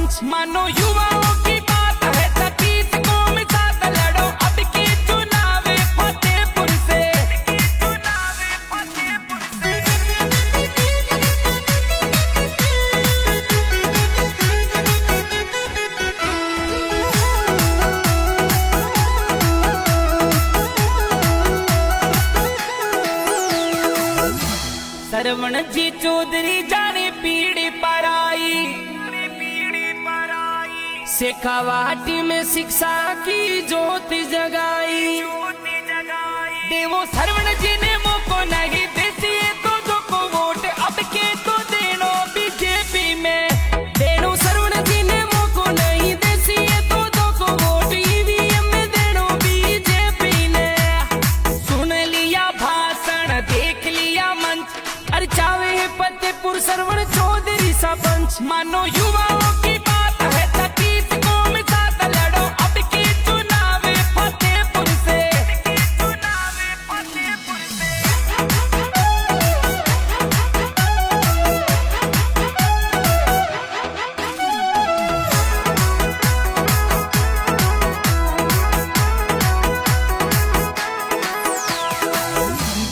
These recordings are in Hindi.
पंच। मानो युवाओं की बात है, 36 कौम साथ लड़ो अब के चुनाव फतेहपुर से। सरवण जी चौधरी जाने पीढ़ी पर आई, शेखावाटी में शिक्षा की ज्योति जगाई। देवो सरवण जी ने मोको नहीं देती तो दो को वोट अब के तो देनो बीजेपी में। देनो सरवण जी ने मोको नहीं देती तो दो को वोट ईवीएम में देनो बीजेपी ने। सुन लिया भाषण देख लिया मंच, अरे चावे है फतेहपुर सरवण चौधरी सा पंच। मानो युवाओं की बात है, 36 कौम साथ लड़ो अब के चुनाव फतेहपुर से।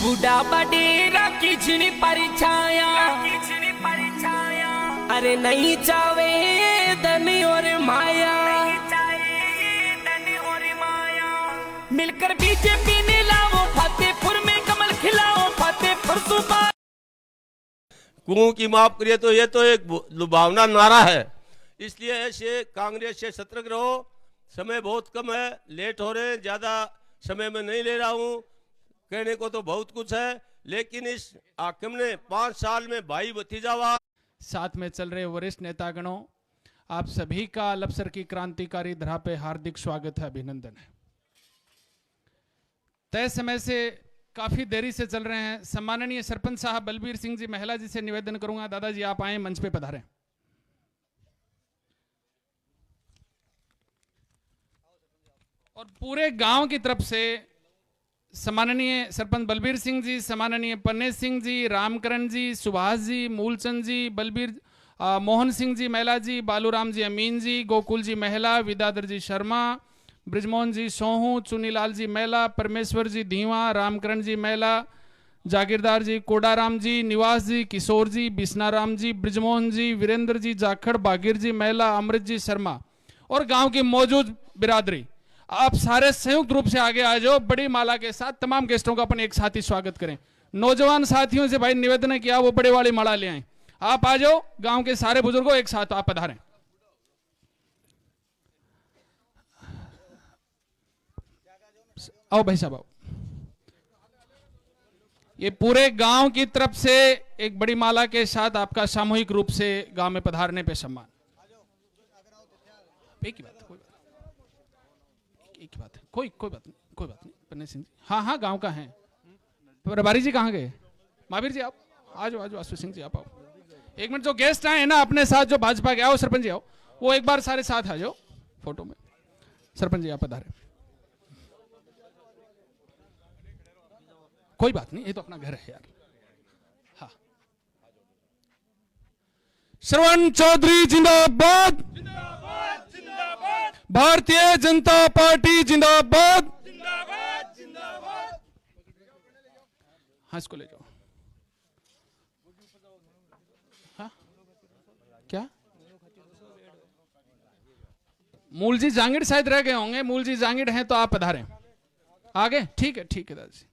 बूढ़ा बडेरा किचनी परिछाया, अरे नहीं चावे धन और माया। मिलकर बीजेपी ने लाओ फतेहपुर में कमल खिलाओ, फतेहपुर सुबह। कुओं की माफ करिए तो ये तो एक लुभावना नारा है, इसलिए ऐसे कांग्रेस से सतर्क रहो। समय बहुत कम है, लेट हो रहे हैं, ज़्यादा समय में नहीं ले रहा हूँ। कहने को तो बहुत कुछ है, लेकिन इस हाकिम ने 5 साल में भाई भतीजावा साथ में चल रहे वरिष्ठ नेतागणों, आप सभी का लपसर की क्रांतिकारी धरा पे हार्दिक स्वागत है, अभिनंदन है। तय समय से काफी देरी से चल रहे हैं। सम्माननीय सरपंच साहब बलबीर सिंह जी महिला जी से निवेदन करूंगा, दादाजी आप आए मंच पे पधारें। और पूरे गांव की तरफ से सम्माननीय सरपंच बलबीर सिंह जी, सम्माननीय पन्ने सिंह जी, रामकरण जी, सुभाष जी, मूलचंद जी, बलबीर मोहन सिंह जी महिला जी, बालूराम जी अमीन जी, गोकुल जी महिला, विद्याधर जी शर्मा, ब्रिजमोहन जी सोहू, चुनीलाल जी महिला, परमेश्वर जी धीवा, रामकरण जी महिला, जागीरदार जी कोडाराम जी, निवास जी, किशोर जी, बिस्नाराम जी, ब्रिजमोहन जी, वीरेंद्र जी जाखड़, बागीर जी महिला, अमृत जी शर्मा और गांव की मौजूद बिरादरी, आप सारे संयुक्त रूप से आगे आ जाओ। बड़ी माला के साथ तमाम गेस्टों का अपन एक साथ ही स्वागत करें। नौजवान साथियों से भाई निवेदन है किया वो बड़े वाली माला ले आए। आप आ जाओ, गांव के सारे बुजुर्गों एक साथ आप पधारें। आओ भाई साहब आओ। ये पूरे गांव की तरफ से एक बड़ी माला के साथ आपका सामूहिक रूप से गांव में पधारने पे सम्मान। एक ही बात एक बात है, कोई बात नहीं पन्ने सिंह जी, हाँ गांव का है। प्रभारी जी कहाँ गए? महावीर जी आप आ जाओ, आशु सिंह जी आप आओ। एक मिनट, जो गेस्ट आए हैं ना अपने साथ, जो भाजपा के आओ, सरपंच जी आओ, वो एक बार सारे साथ आ जाओ फोटो में। सरपंच जी आप पधारे। कोई बात नहीं, ये तो अपना घर है यार। हाँ, श्रवण चौधरी जिंदाबाद, भारतीय जनता पार्टी जिंदाबाद। हाँ इसको ले जाओ। हाँ क्या? मूल जी जांगिड़ शायद रह गए होंगे, मूल जी जांगिड़ हैं तो आप पधारें आगे। ठीक है दादाजी।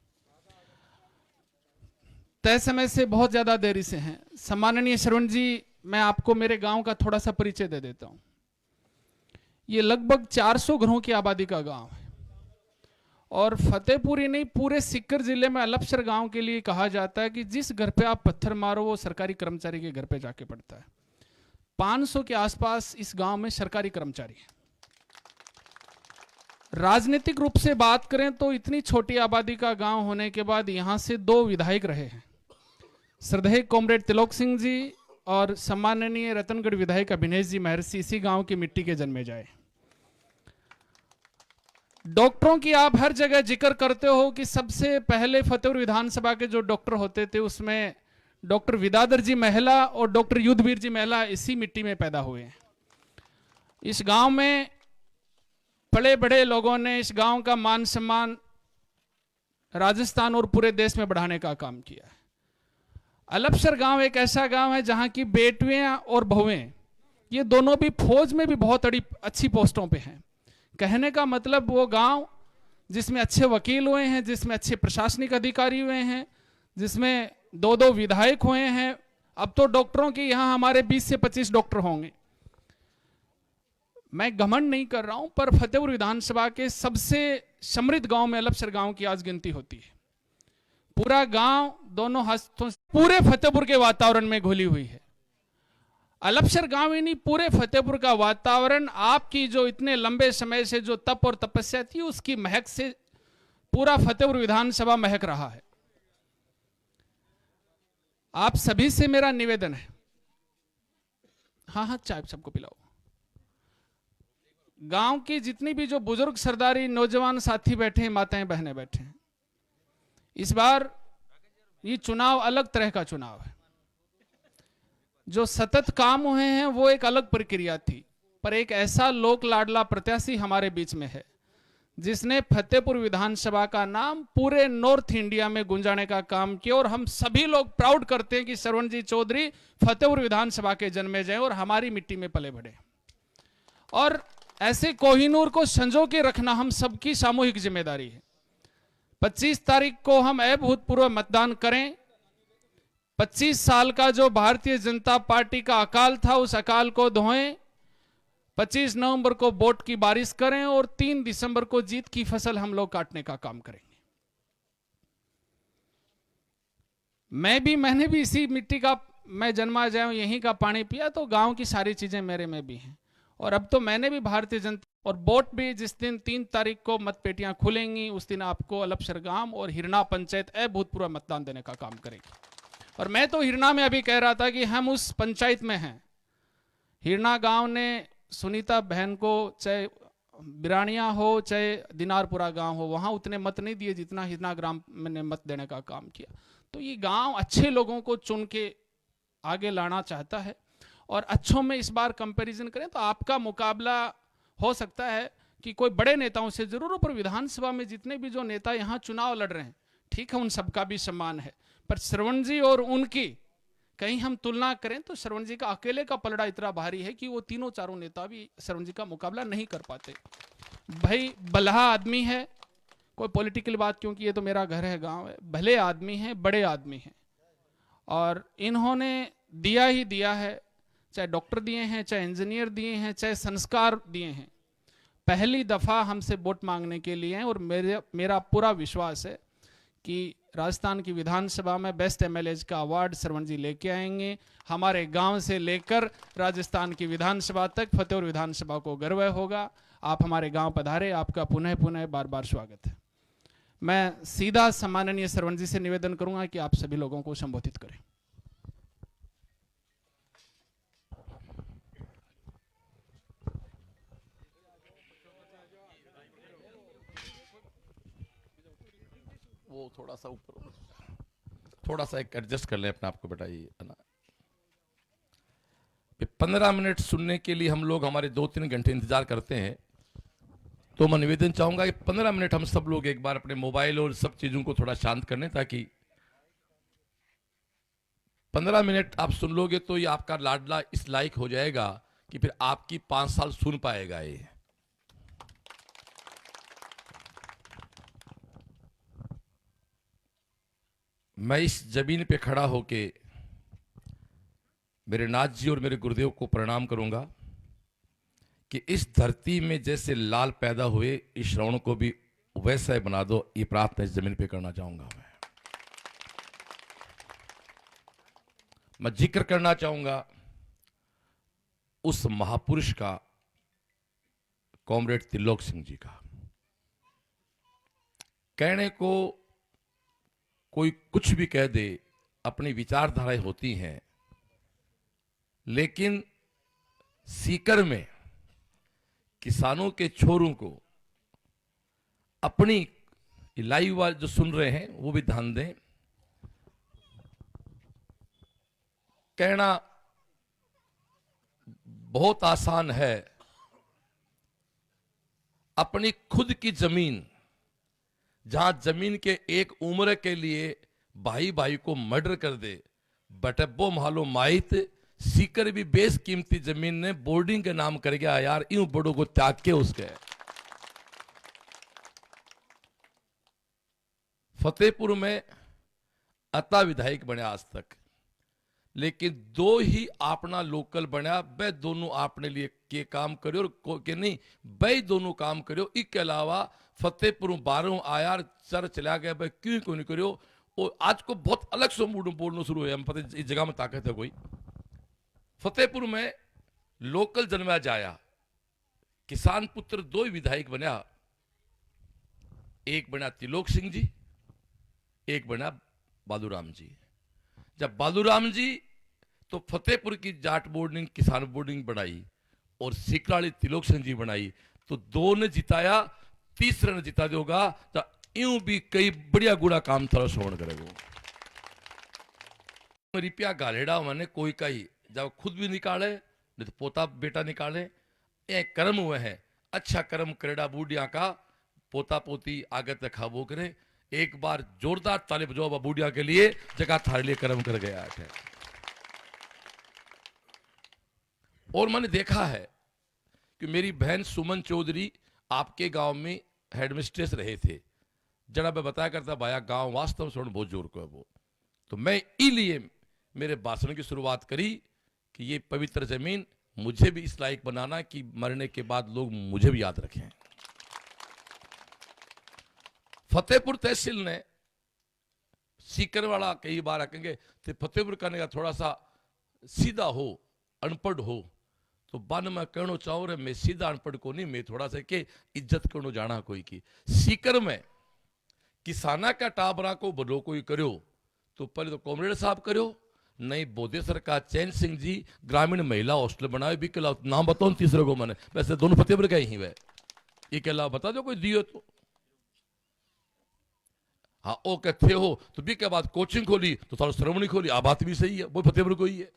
तय समय से बहुत ज्यादा देरी से हैं। सम्माननीय श्रवण जी, मैं आपको मेरे गांव का थोड़ा सा परिचय दे देता हूं। ये लगभग 400 घरों की आबादी का गांव है और फतेहपुर ही नहीं, पूरे सीकर जिले में अलपसर गांव के लिए कहा जाता है कि जिस घर पे आप पत्थर मारो वो सरकारी कर्मचारी के घर पे जाके पड़ता है। 500 के आसपास इस गांव में सरकारी कर्मचारी है। राजनीतिक रूप से बात करें तो इतनी छोटी आबादी का गांव होने के बाद यहां से 2 विधायक रहे हैं, श्रद्धेय कॉमरेड तिलोक सिंह जी और सम्माननीय रतनगढ़ विधायक अभिनेश जी महर्षि इसी गांव की मिट्टी के जन्मे जाए। डॉक्टरों की आप हर जगह जिक्र करते हो कि सबसे पहले फतेहपुर विधानसभा के जो डॉक्टर होते थे उसमें डॉक्टर विद्याधर जी महिला और डॉक्टर युद्धवीर जी महिला इसी मिट्टी में पैदा हुए हैं। इस गांव में बड़े बड़े लोगों ने इस गांव का मान सम्मान राजस्थान और पूरे देश में बढ़ाने का काम किया है। अलपसर गांव एक ऐसा गांव है जहां की बेटियां और बहुएं ये दोनों भी फौज में भी बहुत अच्छी पोस्टों पे हैं। कहने का मतलब वो गांव जिसमें अच्छे वकील हुए हैं, जिसमें अच्छे प्रशासनिक अधिकारी हुए हैं, जिसमें 2-2 विधायक हुए हैं, अब तो डॉक्टरों की यहां हमारे 20 से 25 डॉक्टर होंगे। मैं घमंड नहीं कर रहा हूं, पर फतेहपुर विधानसभा के सबसे समृद्ध गांव में अलपसर गांव की आज गिनती होती है। पूरा गांव दोनों हाथों से पूरे फतेहपुर के वातावरण में घुली हुई है। अलपसर गांव ही नहीं, पूरे फतेहपुर का वातावरण आपकी जो इतने लंबे समय से जो तप और तपस्या थी उसकी महक से पूरा फतेहपुर विधानसभा महक रहा है। आप सभी से मेरा निवेदन है, हाँ चाय सबको पिलाओ। गांव की जितनी भी जो बुजुर्ग सरदारी नौजवान साथी बैठे हैं, माताएं बहनें बैठे हैं, इस बार ये चुनाव अलग तरह का चुनाव है। जो सतत काम हुए हैं वो एक अलग प्रक्रिया थी, पर एक ऐसा लोक लाडला प्रत्याशी हमारे बीच में है जिसने फतेहपुर विधानसभा का नाम पूरे नॉर्थ इंडिया में गुंजाने का काम किया। और हम सभी लोग प्राउड करते हैं कि श्रवण जी चौधरी फतेहपुर विधानसभा के जन्मे जाए और हमारी मिट्टी में पले बढ़े। और ऐसे कोहिनूर को संजो के रखना हम सबकी सामूहिक जिम्मेदारी है। 25 तारीख को हम अभूतपूर्व मतदान करें। 25 साल का जो भारतीय जनता पार्टी का अकाल था उस अकाल को धोएं। 25 नवंबर को वोट की बारिश करें और 3 दिसंबर को जीत की फसल हम लोग काटने का काम करेंगे। मैंने भी इसी मिट्टी का, मैं जन्मा जाऊं यहीं का पानी पिया, तो गांव की सारी चीजें मेरे में भी हैं। और अब तो मैंने भी भारतीय जनता, और वोट भी जिस दिन 3 तारीख को मतपेटियां खुलेंगी उस दिन आपको अलपसर गांव और हिरना पंचायत अभूतपूर्व मतदान देने का काम करेंगे। और मैं तो हिरना में अभी कह रहा था कि हम उस पंचायत में हैं। हिरना गांव ने सुनीता बहन को, चाहे बिरानिया हो चाहे दिनारपुरा गांव हो, वहां उतने मत नहीं दिए जितना हिरना ग्राम ने मत देने का काम किया। तो ये गांव अच्छे लोगों को चुन के आगे लाना चाहता है। और अच्छों में इस बार कंपैरिजन करें तो आपका मुकाबला हो सकता है कि कोई बड़े नेताओं से जरूर हो, पर विधानसभा में जितने भी जो नेता यहाँ चुनाव लड़ रहे हैं, ठीक है, उन सबका भी सम्मान है, पर श्रवण जी और उनकी कहीं हम तुलना करें तो श्रवण जी का अकेले का पलड़ा इतना भारी है कि वो तीनों चारों नेता भी श्रवण जी का मुकाबला नहीं कर पाते। भाई बल्हा आदमी है, कोई पॉलिटिकल बात, क्योंकि ये तो मेरा घर है, गांव है, भले आदमी हैं, बड़े आदमी हैं, और इन्होंने दिया ही दिया है। चाहे डॉक्टर दिए हैं, चाहे इंजीनियर दिए हैं, चाहे संस्कार दिए हैं। पहली दफा हमसे वोट मांगने के लिए हैं और मेरा पूरा विश्वास है कि राजस्थान की विधानसभा में बेस्ट एमएलएज का अवार्ड श्रवण जी लेके आएंगे। हमारे गांव से लेकर राजस्थान की विधानसभा तक फतेहपुर विधानसभा को गर्व होगा। आप हमारे गांव पधारे, आपका पुनः पुनः बार बार स्वागत है। मैं सीधा सम्माननीय श्रवण जी से निवेदन करूंगा कि आप सभी लोगों को संबोधित करें। वो थोड़ा सा ऊपर, थोड़ा सा एक एडजस्ट कर लें अपने आप को बेटा। ये है ना, 15 मिनट सुनने के लिए हम लोग हमारे 2-3 घंटे इंतजार करते हैं, तो मैं निवेदन चाहूंगा कि 15 मिनट हम सब लोग एक बार अपने मोबाइल और सब चीजों को थोड़ा शांत कर लें, ताकि 15 मिनट आप सुन लोगे तो ये आपका लाडला इस लायक हो जाएगा कि फिर आपकी 5 साल सुन पाएगा। ये मैं इस जमीन पे खड़ा होके मेरे नाथ जी और मेरे गुरुदेव को प्रणाम करूंगा कि इस धरती में जैसे लाल पैदा हुए, इस श्रवण को भी वैसा ही बना दो। ये प्रार्थना इस जमीन पे करना चाहूंगा। मैं जिक्र करना चाहूंगा उस महापुरुष का, कॉमरेड त्रिलोक सिंह जी का। कहने को कोई कुछ भी कह दे, अपनी विचारधाराएं होती हैं, लेकिन सीकर में किसानों के छोरों को अपनी लाइव वाल जो सुन रहे हैं वो भी ध्यान दें। कहना बहुत आसान है, अपनी खुद की जमीन, जहां जमीन के एक उम्र के लिए भाई भाई को मर्डर कर दे, बटब्बो मालो माइत सीकर भी बेस कीमती जमीन ने बोर्डिंग के नाम कर गया यार, यूं बड़ों को त्याग के उसके। फतेहपुर में अता विधायक बने आज तक, लेकिन दो ही अपना लोकल बनया, वे दोनों आपने लिए के काम करो और के नहीं वे दोनों काम करो। इसके अलावा फतेहपुर 12 आया सर चला गया, भाई क्यों क्यों नहीं करो। और आज को बहुत अलग से मूड बोलना शुरू हुआ, हम पता इस जगह में ताकत है कोई। फतेहपुर में लोकल जन्मा जाया, किसान पुत्र 2 ही विधायक बनया, एक बना त्रिलोक सिंह जी, एक बना बालूराम जी। जब बालूराम जी तो फतेहपुर की जाट बोर्डिंग किसान बोर्डिंग बनाई और सिकराली त्रिलोक सिंह जी बनाई, तो 2 ने जिताया, तीसरे ने जिता दोगा तो यूं भी कई बढ़िया गुड़ा काम थारा श्रवण करेगा। रिपिया गालेड़ा मैंने कोई का ही जब खुद भी निकाले नहीं तो पोता बेटा निकाले, ये कर्म हुए हैं। अच्छा कर्म करेड़ा बूढ़िया का पोता पोती आगे तक खाबो करे। एक बार जोरदार ताली बजाओ बूढ़िया के लिए, जगह थारे लिए कर्म कर गया है। और मैंने देखा है कि मेरी बहन सुमन चौधरी आपके गांव में हेडमिस्ट्रेस रहे थे। जरा मैं बताया करता भाया गांव वास्तव में बहुत जोर को है वो, तो मैं इसलिए मेरे भाषण की शुरुआत करी कि ये पवित्र जमीन मुझे भी इस लायक बनाना कि मरने के बाद लोग मुझे भी याद रखें। फतेहपुर तहसील ने सीकर वाला कई बार आकेंगे तो फतेहपुर करने का थोड़ा सा सीधा हो, अनपढ़ हो, तो बन मैं कहना चाहूँ रे मैं सीधा अनपढ़ को नहीं, मैं थोड़ा सा के इज्जत करनो जाना कोई की। सीकर में किसाना का टाबरा को बलो कोई करो तो पहले तो कॉमरेड साहब करो, नहीं बोधेसर का चैन सिंह जी ग्रामीण महिला हॉस्टल बनाए भी, के नाम बताओ तीसरे को मैंने, वैसे दोनों फतेहपुर का ही वह, ये के अलावा बता दो कोई दियो तो। हाँ ओ कहते हो तो भी के बाद कोचिंग खोली तो थोड़ा श्रवणी खोली, आ बात भी सही है, वो फतेहपुर को ही है।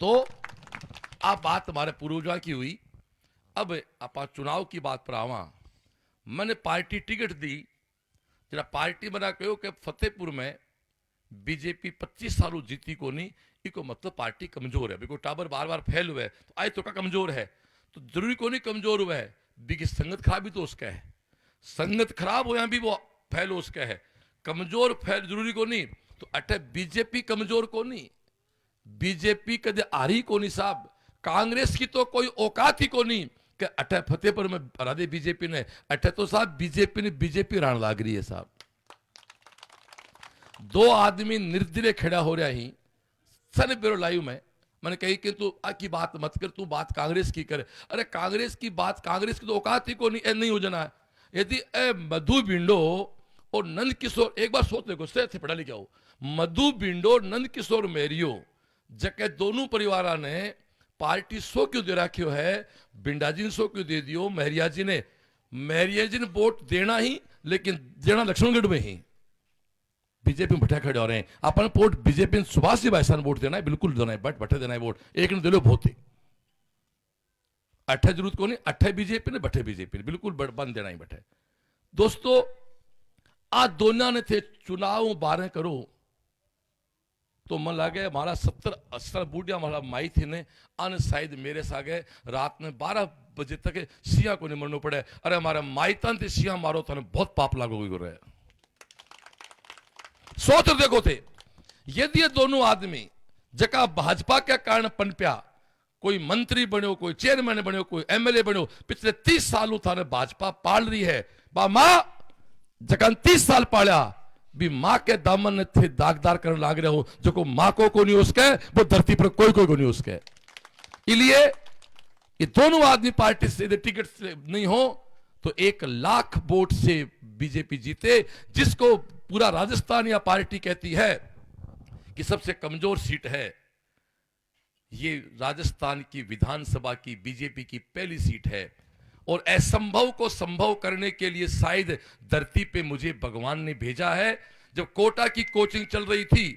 तो आप बात हमारे पूर्वजा की हुई। अब आप चुनाव की बात पर आवा, मैंने पार्टी टिकट दी, जरा पार्टी बना कहो कि फतेहपुर में बीजेपी 25 सालों जीती को नहीं, इको मतलब पार्टी कमजोर है। बिको टाबर बार बार फैल हुआ है तो आए तो का कमजोर है, तो जरूरी को नहीं कमजोर हुआ है, बिकी संगत खराब भी तो उसका है, संगत खराब हो या भी वो फैल उसका है, कमजोर फैल जरूरी को नहीं। तो अटे बीजेपी कमजोर को नहीं, बीजेपी कदे हारी को नहीं साहब, कांग्रेस की तो कोई औकात ही को नहीं कि अटे फतेहपुर में हरा दे बीजेपी ने। अटे तो साहब बीजेपी ने बीजेपी राण लाग रही है साहब। 2 आदमी निर्दलीय खड़ा हो रहा ही सन ब्यूरो लाइव में, मैंने कही कि तू की बात मत कर, तू बात कांग्रेस की कर। अरे कांग्रेस की बात, कांग्रेस की तो औकात ही को नहीं हो जाना है। यदि मधु बिंडो और नंद किशोर, एक बार सोच देखो से पढ़ा लिखा हो, मधु बिंडो नंद किशोर मेरियो जके दोनों परिवार ने पार्टी 100 क्यों दे रखियो है, बिंडा जी ने 100 क्यों दे दियो, महरिया जी ने वोट देना ही, लेकिन देना लक्ष्मणगढ़ में ही बीजेपी में बैठा खड़े हो रहे हैं। अपन vote BJP Subhash ji भाईसान vote देना है, बिल्कुल देना है, बट बैठे देना है वोट, एक ने दे लो बहुत ही अठे जरूरत को नहीं, अठे बीजेपी ने बैठे बीजेपी ने बिल्कुल बंद देना ही बैठे। दोस्तों आज दोनों ने थे चुनाव 12 करो तो मन लगे हमारा 70-80 बूढ़िया हमारा माई थी ने अन शायद मेरे सागे रात में 12 बजे तक सिया को नहीं मरना पड़े। अरे हमारे माईतन थे सिया मारो तो बहुत पाप लागू हो रहे। सोच देखो थे यदि ये दोनों आदमी जका भाजपा के कारण पनप्या, कोई मंत्री बनो, कोई चेयरमैन बनो, कोई एमएलए बनो, पिछले 30 सालों थाने भाजपा पाल रही है। बा मां जगन 30 साल पालिया भी मां के दामन ने थे दागदार करने लाग रहे हो, जो को मां को नहीं उसके, वो धरती पर कोई को नहीं उसके। इसलिए ये दोनों आदमी पार्टी से टिकट से नहीं हो तो 1 लाख वोट से बीजेपी जीते, जिसको पूरा राजस्थान या पार्टी कहती है कि सबसे कमजोर सीट है। ये राजस्थान की विधानसभा की बीजेपी की पहली सीट है और असंभव को संभव करने के लिए शायद धरती पे मुझे भगवान ने भेजा है। जब कोटा की कोचिंग चल रही थी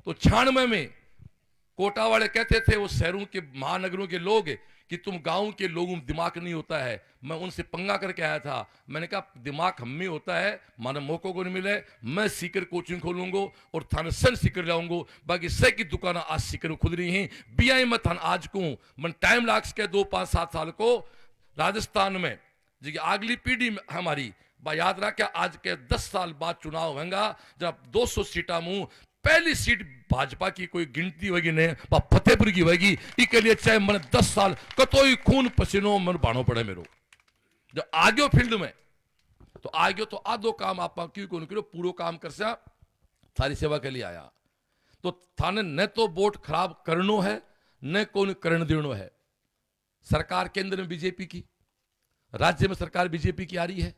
तो 96 में कोटा वाले कहते थे, वो शहरों के महानगरों के लोग कि तुम गांव के लोगों में दिमाग नहीं होता है। मैं उनसे पंगा करके आया था, मैंने कहा दिमाग हम में होता है, मानो मौकों को नहीं मिले, मैं सीकर कोचिंग खोलूंगा और थाने सन सीकर जाऊंगा। बाकी से की दुकान आज सीकर खुद रही हैं, बिया में थान आज को मन टाइम लाग के 2, 5, 7 साल को राजस्थान में जी अगली पीढ़ी में हमारी याद रहा, क्या आज के 10 साल बाद चुनाव होगा जब 200 सीटा मुंह पहली सीट भाजपा की कोई गिनती होगी नहीं, फतेहपुर की होगी। इसके लिए चाहे मन 10 साल कतोई खून पसीनो मन बानो पड़े मेरो। जब आगे फील्ड में तो आगे तो आधो काम आप क्यों कौन करो, पूरा काम कर सा थारी सेवा के लिए आया। तो थाने न तो वोट खराब करनो है न कौन करण देनो है। सरकार केंद्र में बीजेपी की, राज्य में सरकार बीजेपी की आ रही है।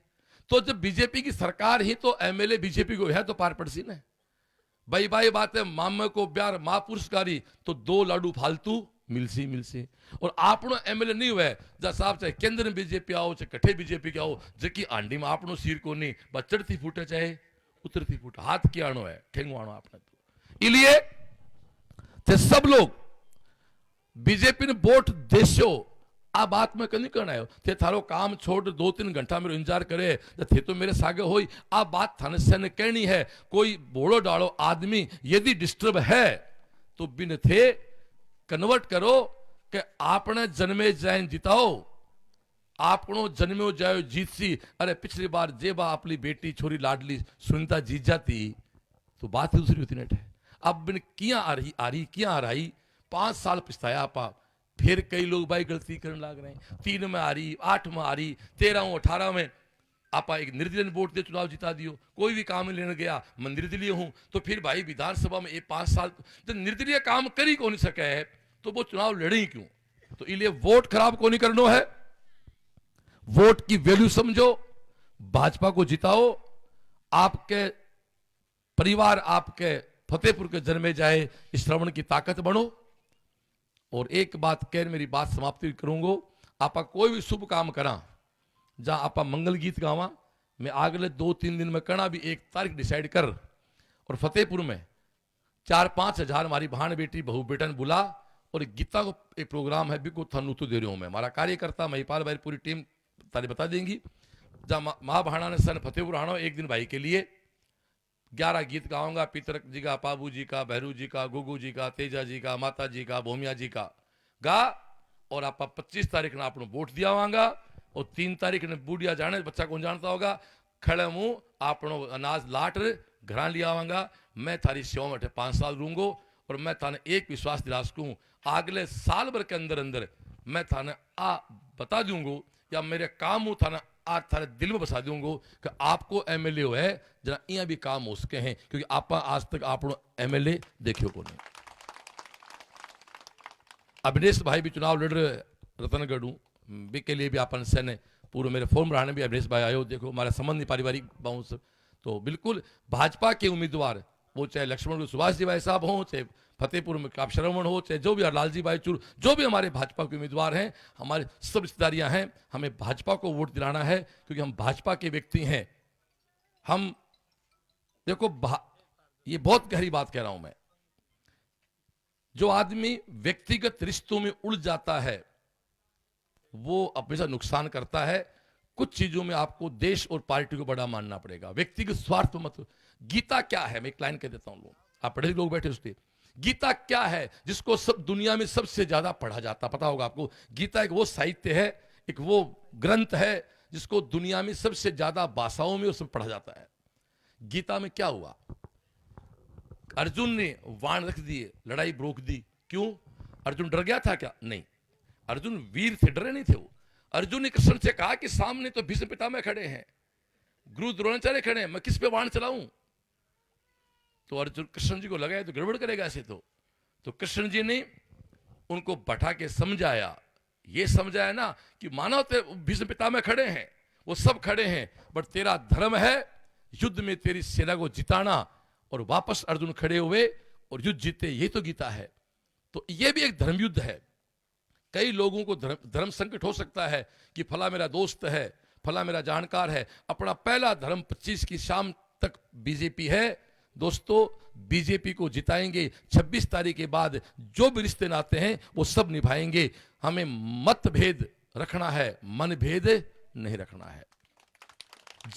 तो जब बीजेपी की सरकार ही तो एमएलए बीजेपी को है तो पार पड़सी ने भाई बात है। मामे को प्यार मां पुरस्कारी तो 2 लाडू फालतू मिलसी। और आपनो एमएलए नहीं हुआ जा साहब, चाहे केंद्र में बीजेपी आओ चाहे कठे बीजेपी के आओ, जबकि आंडी में आपनो सिर को नहीं बस चढ़ती फूटे चाहे उतरती फूटे, हाथ की आनो है ठेंगो आनो आपने। तो इसलिए थे सब लोग बीजेपी ने वोट देशो आ बात में कहीं करना है। थे थारो काम छोड़ 2-3 घंटा मेरे इंतजार करे थे तो मेरे सागे होई आ बात थाने से ने कहनी है। कोई बोड़ो डालो आदमी यदि डिस्टर्ब है तो बिन थे कन्वर्ट करो कि आपने जन्मे जाए जिताओ, आपनो जन्मे जाए जीतसी। अरे पिछली बार जेबा अपनी बेटी छोरी लाडली सुनीता जीत जाती तो बात ही दूसरी होती नेट है। अब बिन किया आ रही किया आ रही 5 साल पिछताया आपा, फिर कई लोग भाई गलती करने लग रहे हैं। 3 में आ रही, 8 में आ रही, 13, 18 में आप एक निर्दलीय वोट दे चुनाव जिता दियो। कोई भी काम लेने गया मैं निर्दलीय हूं तो फिर भाई विधानसभा में ये 5 साल जब निर्दलीय काम कर ही कौन सके है तो वो चुनाव लड़े ही क्यों। तो इसलिए वोट खराब को नहीं करना है, वोट की वैल्यू समझो, भाजपा को जिताओ, आपके परिवार आपके फतेहपुर के जन्मे जाए इस श्रवण की ताकत बनो। और एक बात कह मेरी बात समाप्ति करूंगा, आप कोई भी शुभ काम करा जहां आप मंगल गीत गावा, मैं अगले 2-3 दिन में करना भी 1 तारीख डिसाइड कर और फतेहपुर में 4-5 हजार हमारी बहन बेटी बहू बेटन बुला और गीता को एक प्रोग्राम है बिको थनु तो दे रहा हूं मैं। हमारा कार्यकर्ता महिपाल भाई पूरी टीम तारी बता देंगी। जहां माँ भाणा ने सन फतेहपुर आना 1 दिन भाई के लिए 11 गीत गाऊंगा, पितरक जी का, पाबू जी का, भैरू जी का, गुगू जी का, तेजा जी का, माता जी का, भूमिया जी का गा। और आप 25 तारीख ने आपने वोट दिया होगा और 3 तारीख ने बूढ़िया जाने बच्चा कौन जानता होगा खड़े मुंह आपनो अनाज लाट घर लिया होगा। मैं थारी सेवा में 5 साल रहूंगा और मैं थाने एक विश्वास दिला सकूं अगले साल भर के अंदर अंदर मैं थाने बता दूंगा या मेरे काम हूं थाना आज थारे दिल में बसा दूंगा कि आपको एमएलए है जरा यहाँ भी काम हो सके हैं, क्योंकि आप आज तक आप एमएलए देखियो को नहीं। अभिनेश भाई भी चुनाव लड़ रहे रतनगढ़ भी के लिए भी अपन से पूरे मेरे फॉर्म रहने भी अभिनेश भाई आयो। देखो हमारा संबंधी पारिवारिक बाउंस तो बिल्कुल भाजपा के उम्मीदवार वो चाहे लक्ष्मण सुभाष जी भाई साहब हों, चाहे फतेहपुर में काप श्रवण हो, चाहे जो भी लालजी भाई चूर, जो भी हमारे भाजपा के उम्मीदवार हैं, हमारे सब रिश्तेदारियां हैं, हमें भाजपा को वोट दिलाना है क्योंकि हम भाजपा के व्यक्ति हैं। हम देखो ये बहुत गहरी बात कह रहा हूं मैं, जो आदमी व्यक्तिगत रिश्तों में उलझ जाता है वो हमेशा नुकसान करता है। कुछ चीजों में आपको देश और पार्टी को बड़ा मानना पड़ेगा, व्यक्तिगत स्वार्थ मत। गीता क्या है, मैं एक लाइन कह देता हूं, लोग आप पढ़े लोग बैठे उसके, गीता क्या है जिसको सब दुनिया में सबसे ज्यादा पढ़ा जाता, पता होगा आपको। गीता एक वो साहित्य है, एक वो ग्रंथ है जिसको दुनिया में सबसे ज्यादा भाषाओं में उसमें पढ़ा जाता है। गीता में क्या हुआ, अर्जुन ने वाण रख दिए, लड़ाई रोक दी, क्यों? अर्जुन डर गया था क्या? नहीं, अर्जुन वीर थे, डरे नहीं थे वो। अर्जुन ने कृष्ण से कहा कि सामने तो भीष्म पितामह खड़े हैं, गुरु द्रोणाचार्य खड़े हैं, मैं किस पे वाण चलाऊं? तो अर्जुन कृष्ण जी को लगा तो गड़बड़ करेगा ऐसे तो कृष्ण जी ने उनको बैठा के समझाया, ये समझाया ना कि मानो ते भीष्म पितामह खड़े हैं, वो सब खड़े हैं, बट तेरा धर्म है युद्ध में तेरी सेना को जिताना। और वापस अर्जुन खड़े हुए और युद्ध जीते, ये तो गीता है। तो ये भी एक धर्म युद्ध है। कई लोगों को धर्म संकट हो सकता है कि फला मेरा दोस्त है, फला मेरा जानकार है, अपना पहला धर्म 25 की शाम तक बीजेपी है, दोस्तों बीजेपी को जिताएंगे। 26 तारीख के बाद जो भी रिश्ते नाते हैं वो सब निभाएंगे। हमें मतभेद रखना है, मनभेद नहीं रखना है।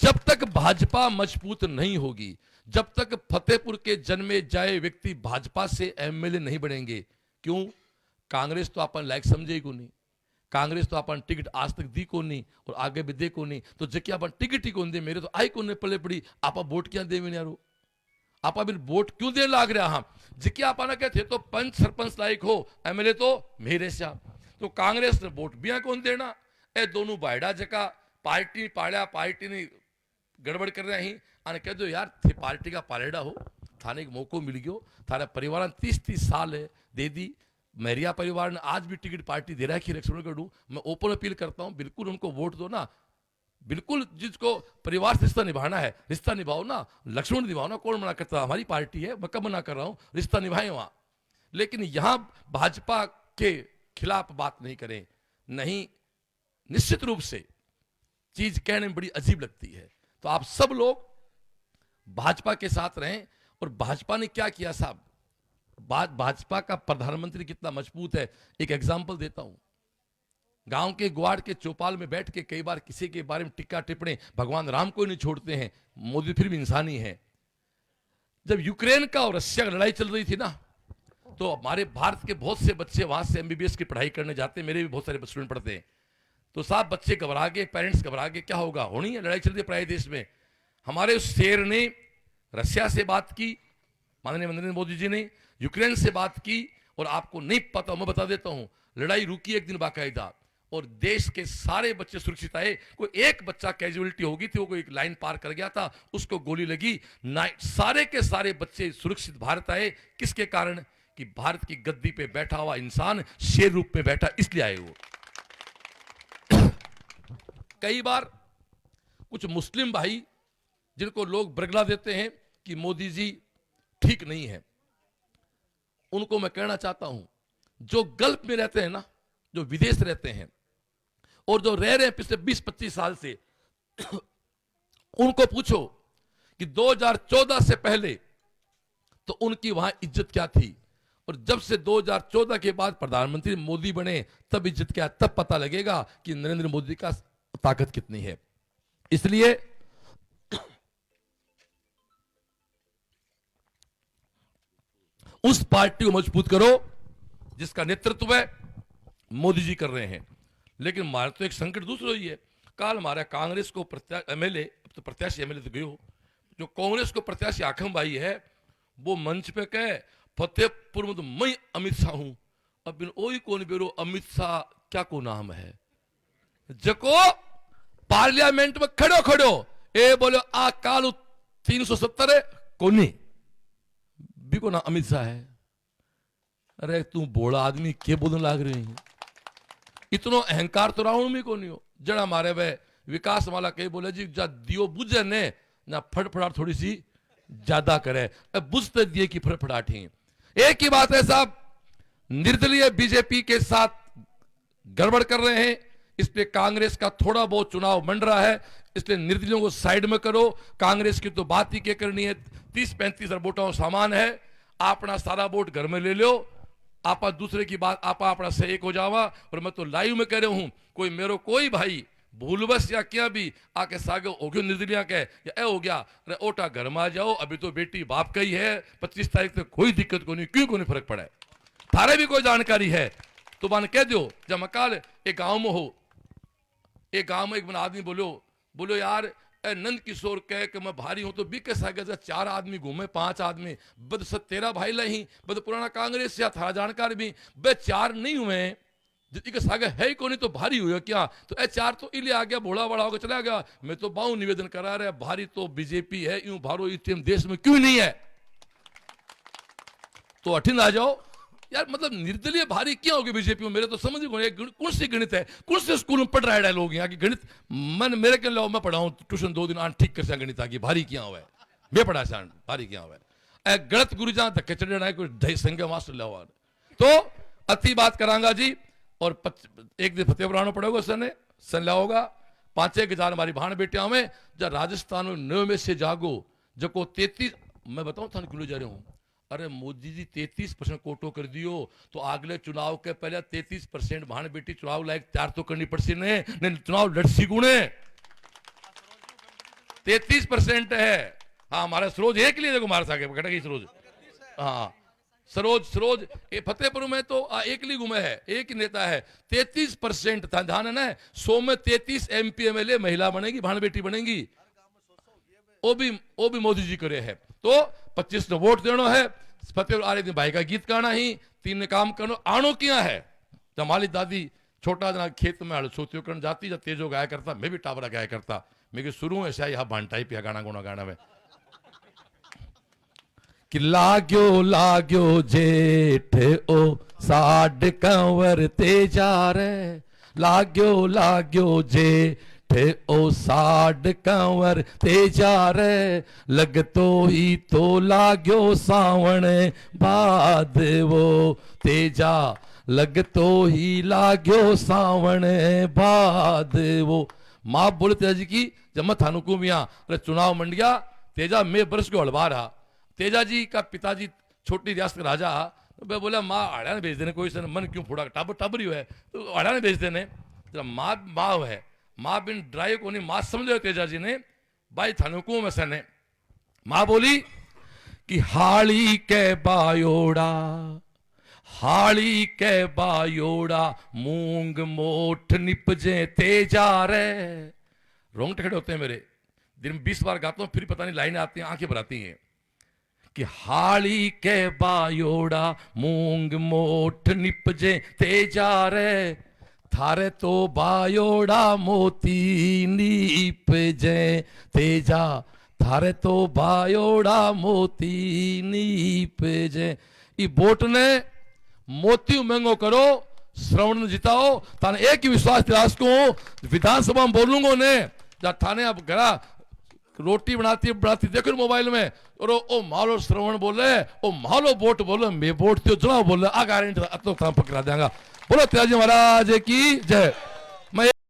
जब तक भाजपा मजबूत नहीं होगी, जब तक फतेहपुर के जन्मे जाए व्यक्ति भाजपा से एमएलए नहीं बनेंगे। क्यों? कांग्रेस तो अपन लायक समझे को नहीं, कांग्रेस तो अपन टिकट आज तक दी को नहीं और आगे भी दे को नहीं। तो जबकि अपन टिकट ही कौन दे, मेरे तो आई को नहीं पले पड़ी, आप वोट क्या दे यारो, आप अभी वोट क्यों दे लाग रहा। हम जबकि आप कहते तो पंच सरपंच लायक हो, एमएलए तो मेरे से। तो कांग्रेस ने वोट भी कौन देना। ए दोनों बायडा जका पार्टी पाड़ा, पार्टी ने गड़बड़ कर रहे हैं आने कह दो यार थे पार्टी का पालेड़ा हो, थाने एक मौको मिल गयो, थारा परिवार 30-30 साल है दे दी। मेरिया परिवार ने आज भी टिकट पार्टी दे रहा है कि लक्ष्मण गढ़ू। मैं ओपन अपील करता हूं, बिल्कुल उनको वोट दो ना। बिल्कुल जिसको परिवार से रिश्ता निभाना है, रिश्ता निभाओ ना, लक्ष्मण निभाओ ना। कौन मना करता, हमारी पार्टी है, मैं कब मना कर रहा हूं, रिश्ता निभाए वहां। लेकिन यहां भाजपा के खिलाफ बात नहीं करें, नहीं। निश्चित रूप से चीज कहने में बड़ी अजीब लगती है। तो आप सब लोग भाजपा के साथ रहें। और भाजपा ने क्या किया साहब, भाजपा का प्रधानमंत्री कितना मजबूत है, एक एग्जांपल देता हूं। गांव के ग्वाड़ के चौपाल में बैठ के कई बार किसी के बारे में टिक्का टिप्पणी, भगवान राम को नहीं छोड़ते हैं, मोदी फिर भी इंसानी है। जब यूक्रेन का और रशिया की लड़ाई चल रही थी ना, तो हमारे भारत के बहुत से बच्चे वहां से एमबीबीएस की पढ़ाई करने जाते हैं, मेरे भी बहुत सारे स्टूडेंट पढ़ते हैं। तो साहब बच्चे घबरा गए, पेरेंट्स घबरा गए, क्या होगा, होनी है लड़ाई चल रही है पराए देश में। हमारे उस शेर ने रशिया से बात की, माननीय नरेंद्र मोदी जी ने यूक्रेन से बात की। और आपको नहीं पता, मैं बता देता हूं, लड़ाई रुकी एक दिन बाकायदा और देश के सारे बच्चे सुरक्षित आए। कोई एक बच्चा कैजुअलिटी होगी थी, वो कोई एक लाइन पार कर गया था, उसको गोली लगी, सारे के सारे बच्चे सुरक्षित भारत आए। किसके कारण? कि भारत की गद्दी पे बैठा हुआ इंसान शेर रूप में बैठा, इसलिए आए वो। कई बार कुछ मुस्लिम भाई जिनको लोग बरगला देते हैं कि मोदी जी ठीक नहीं है, उनको मैं कहना चाहता हूं, जो गल्फ में रहते हैं ना, जो विदेश रहते हैं और जो रह रहे हैं पिछले 20-25 साल से, उनको पूछो कि 2014 से पहले तो उनकी वहां इज्जत क्या थी और जब से 2014 के बाद प्रधानमंत्री मोदी बने तब इज्जत क्या, तब पता लगेगा कि नरेंद्र मोदी का ताकत कितनी है। इसलिए उस पार्टी को मजबूत करो जिसका नेतृत्व है मोदी जी कर रहे हैं। लेकिन हमारे तो एक संकट दूसरा ही है। कल हमारे कांग्रेस को एमएलए, तो प्रत्याशी एमएलए तो गयो, जो कांग्रेस को प्रत्याशी आखम भाई है, वो मंच पे कहे फतेहपुर में तो मैं अमित शाह हूं। अब ओही कौन बेरो अमित शाह क्या को नाम है, जको पार्लियामेंट में खड़ो खड़ो ए बोलो आ कालू 370 कोनी भी को ना अमित शाह है। अरे तू बोला आदमी के बोलने लाग रही है, इतनो अहंकार तो रावण में को नहीं हो। जड़ा मारे वे विकास वाला कहीं बोले जी जा दियो बुझे ने ना फटफड़ाट थोड़ी सी ज्यादा करे, बुझते दिए की फटफड़ाट ही। एक ही बात है साहब, निर्दलीय बीजेपी के साथ गड़बड़ कर रहे हैं, इसलिए कांग्रेस का थोड़ा बहुत चुनाव मंड रहा है, इसलिए निर्दलीयों को साइड में करो। कांग्रेस की तो बात ही क्या करनी है, 30-35 हजार वोटों सामान है, अपना सारा वोट घर में ले लो, आप दूसरे की बात आप अपना से एक हो जावा। और मैं तो लाइव में कह रहा हूं, कोई मेरो कोई भाई भूलवश या क्या भी आके सागे हो गयो निर्दलिया के या ए हो गया, अरे ओटा घर में आ जाओ, अभी तो बेटी बाप का ही है, 25 तारीख तक कोई दिक्कत को नहीं, क्यों को नहीं फर्क पड़ा है, थारे भी कोई जानकारी है तो मान कह दो। जब मकाल एक गांव में हो, एक गांव में एक बना आदमी बोलो यार ए नंद किशोर कह के मैं भारी हूं तो बीके सागे 4 आदमी घूमे 5 आदमी बद 13 भाई लही बद पुराना कांग्रेस या था जानकार भी बे 4 नहीं हुए जितनी के सागे है ही को नहीं तो भारी हुआ क्या, तो ए 4 तो इले आ गया, भोला बड़ा होकर चला गया। मैं तो बाऊ निवेदन करा रहा भारी तो बीजेपी है, यूं भारो इस देश में क्यों नहीं है, तो अठिन आ जाओ यार। मतलब निर्दलीय भारी क्या होगी बीजेपी में, मेरे तो समझ नहीं कौन सी गणित है, कौन से स्कूल में पढ़ रहा है लोग यहाँ की गणित। मन मेरे के लो मैं पढ़ाऊं ट्यूशन 2 दिन आन ठीक कर गणित आगे भारी क्या हुआ है, मैं पढ़ा सान भारी क्या हुआ है, गलत गुरु जहां धक्के चढ़ना है कोई ढाई संख्या मास्टर लो तो अति बात करांगा जी। और एक दिन फतेहपुर आना पड़ेगा सन ला होगा 5-1 हजार हमारी भाण बेटिया में जब राजस्थान में 9 में से जागो जको 33 मैं बताऊं थाने क्यों ले जा रहे हूं? अरे मोदी जी 33% कोटो कर दियो तो अगले चुनाव के पहले 33% भाण बेटी चुनाव लायक तैयार तो करनी पड़सी ने चुनाव लड़सी गुणे 33% है। हाँ हमारा सरोज एक लिए देखो मार सके घटक सरोज। हाँ सरोज फतेहपुर में तो एक ली घूमे है, एक ही नेता है। 33% था ध्यान है ना, 100 में 33 MP MLA महिला बनेगी, भाण बेटी बनेगी। वो भी मोदी जी करे है। तो 25 ने वोट देना है, फतेहपुर आ रही थी भाई का गीत गाना ही, 3 ने काम करना आनो किया है। जब हमारी दादी छोटा जना खेत में हल सोतियों करने जाती, जब तेजो गाया करता, मैं भी टावरा गाया करता। मैं शुरू ऐसा यहाँ भांटा ही पिया गाना गुना गाना में कि लाग्यो जेठ ओ साड कंवर ते जा रे, लाग्यो जेठ ओ साड कंवर ते जा रे, लगतो ही तो लाग्यो सावण बाद वो तेजा, लगतो ही लाग्यो सावण बाद वो। माँ बोले तेजा जी की जब मैं थानू को मिया अरे चुनाव मंडिया तेजा मैं बरस को हलवा रहा। तेजा जी का पिताजी छोटी रियासत का राजा, तो मैं बोला माँ आड़ा ने भेज देने, कोई सन मन क्यों फोड़ा, टाबर ही है तो आड़ा ने भेज देने। तो माँ है, माँ बिन ड्राइव को नहीं, माँ समझो तेजा जी ने भाई थाने को में सने। माँ बोली कि हाड़ी के बायोड़ा मूंग मोठ निपजे तेजा रे। रोंगटे खड़े होते हैं मेरे, दिन में 20 बार गाता हूं फिर पता नहीं लाइनें आती हैं, आंखें भर आती हैं कि हाड़ी के बायोड़ा मूंग मोठ निपजे तेजा रे, थारे तो बायोड़ा मोती नीपजे तेजा, थारे तो बायोड़ा मोती नीपजे। ई वोट ने मोती महंगो करो, श्रवण जिताओ। थाने एक ही विश्वास दिलास को विधानसभा में बोलूंगा ने, जब थाने अब घरा रोटी बनाती देखो मोबाइल में, और ओ मालो श्रवण बोले, ओ मालो वोट बोले, मैं वोट तो जना बोले, आ गारंटी तो पकड़ा देंगे। बोलो तेजा जी महाराज की जय।